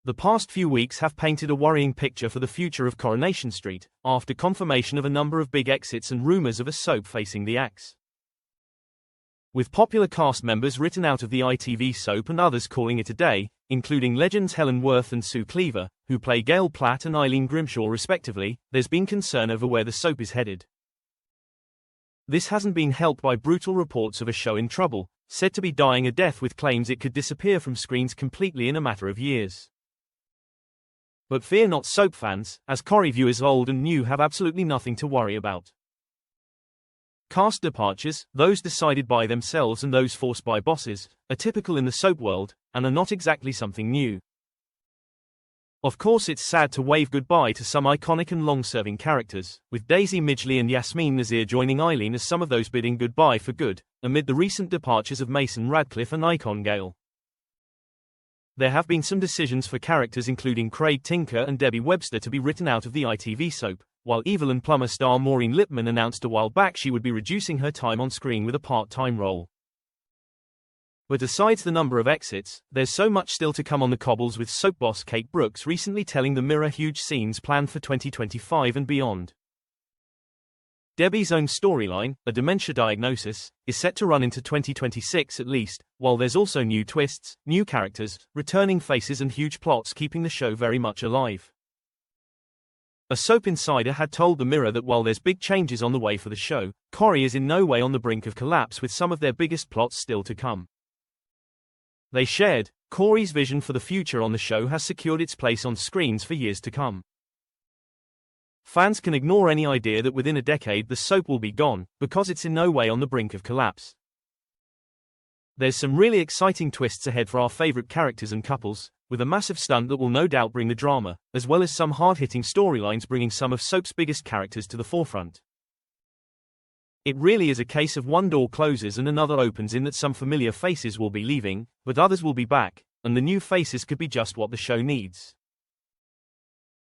The past few weeks have painted a worrying picture for the future of Coronation Street, after confirmation of a number of big exits and rumours of a soap facing the axe. With popular cast members written out of the ITV soap and others calling it a day, including legends Helen Worth and Sue Cleaver, who play Gail Platt and Eileen Grimshaw respectively, there's been concern over where the soap is headed. This hasn't been helped by brutal reports of a show in trouble, said to be dying a death with claims it could disappear from screens completely in a matter of years. But fear not, soap fans, as Corrie viewers old and new have absolutely nothing to worry about. Cast departures, those decided by themselves and those forced by bosses, are typical in the soap world, and are not exactly something new. Of course, it's sad to wave goodbye to some iconic and long-serving characters, with Daisy Midgley and Yasmeen Nasir joining Eileen as some of those bidding goodbye for good, amid the recent departures of Mason Radcliffe and Icon Gale. There have been some decisions for characters including Craig Tinker and Debbie Webster to be written out of the ITV soap, while Evelyn Plummer star Maureen Lipman announced a while back she would be reducing her time on screen with a part-time role. But besides the number of exits, there's so much still to come on the cobbles, with soap boss Kate Brooks recently telling the Mirror huge scenes planned for 2025 and beyond. Debbie's own storyline, a dementia diagnosis, is set to run into 2026 at least, while there's also new twists, new characters, returning faces and huge plots keeping the show very much alive. A soap insider had told the Mirror that while there's big changes on the way for the show, Corrie is in no way on the brink of collapse, with some of their biggest plots still to come. They shared, Corrie's vision for the future on the show has secured its place on screens for years to come. Fans can ignore any idea that within a decade the soap will be gone, because it's in no way on the brink of collapse. There's some really exciting twists ahead for our favourite characters and couples, with a massive stunt that will no doubt bring the drama, as well as some hard-hitting storylines bringing some of soap's biggest characters to the forefront. It really is a case of one door closes and another opens, in that some familiar faces will be leaving, but others will be back, and the new faces could be just what the show needs.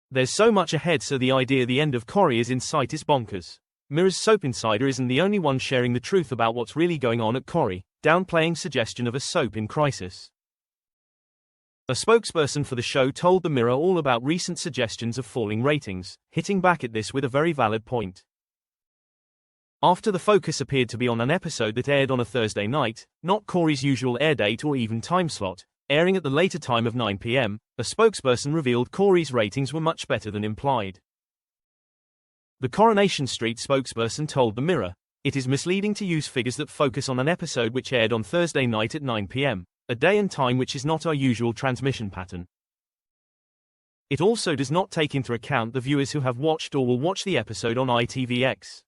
There's so much ahead, so the idea the end of Corrie is in sight is bonkers. Mirror's soap insider isn't the only one sharing the truth about what's really going on at Corrie, downplaying suggestion of a soap in crisis. A spokesperson for the show told the Mirror all about recent suggestions of falling ratings, hitting back at this with a very valid point. After the focus appeared to be on an episode that aired on a Thursday night, not Corrie's usual air date or even time slot, airing at the later time of 9 p.m, a spokesperson revealed Corrie's ratings were much better than implied. The Coronation Street spokesperson told the Mirror, "It is misleading to use figures that focus on an episode which aired on Thursday night at 9 p.m, a day and time which is not our usual transmission pattern. It also does not take into account the viewers who have watched or will watch the episode on ITVX.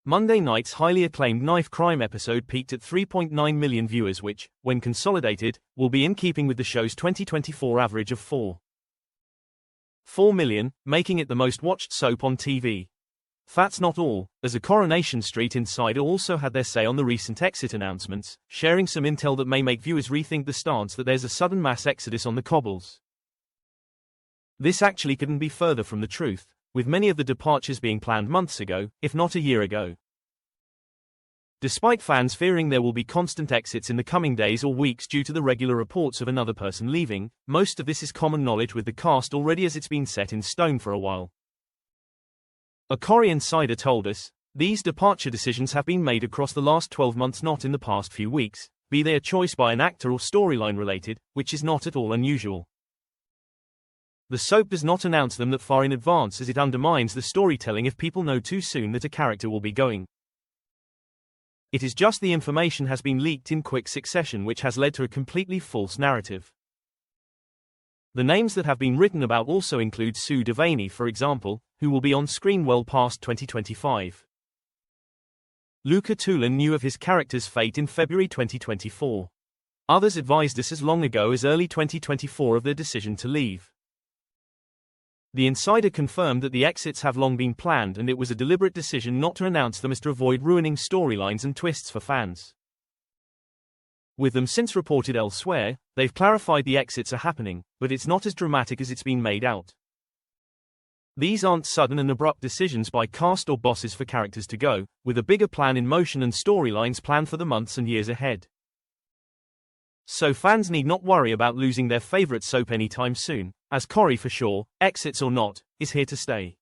Monday night's highly acclaimed knife crime episode peaked at 3.9 million viewers, which, when consolidated, will be in keeping with the show's 2024 average of 4 million, making it the most watched soap on TV. That's not all, as a Coronation Street insider also had their say on the recent exit announcements, sharing some intel that may make viewers rethink the stance that there's a sudden mass exodus on the cobbles. This actually couldn't be further from the truth, with many of the departures being planned months ago, if not a year ago. Despite fans fearing there will be constant exits in the coming days or weeks due to the regular reports of another person leaving, most of this is common knowledge with the cast already, as it's been set in stone for a while. A Corrie insider told us, "These departure decisions have been made across the last 12 months, not in the past few weeks, be they a choice by an actor or storyline related, which is not at all unusual. The soap does not announce them that far in advance, as it undermines the storytelling if people know too soon that a character will be going. It is just the information has been leaked in quick succession which has led to a completely false narrative." The names that have been written about also include Sue Devaney, for example, who will be on screen well past 2025. Luca Tulan knew of his character's fate in February 2024. Others advised us as long ago as early 2024 of their decision to leave. The insider confirmed that the exits have long been planned and it was a deliberate decision not to announce them as to avoid ruining storylines and twists for fans. With them since reported elsewhere, they've clarified the exits are happening, but it's not as dramatic as it's been made out. These aren't sudden and abrupt decisions by cast or bosses for characters to go, with a bigger plan in motion and storylines planned for the months and years ahead. So fans need not worry about losing their favourite soap anytime soon, as Corrie for sure, exits or not, is here to stay.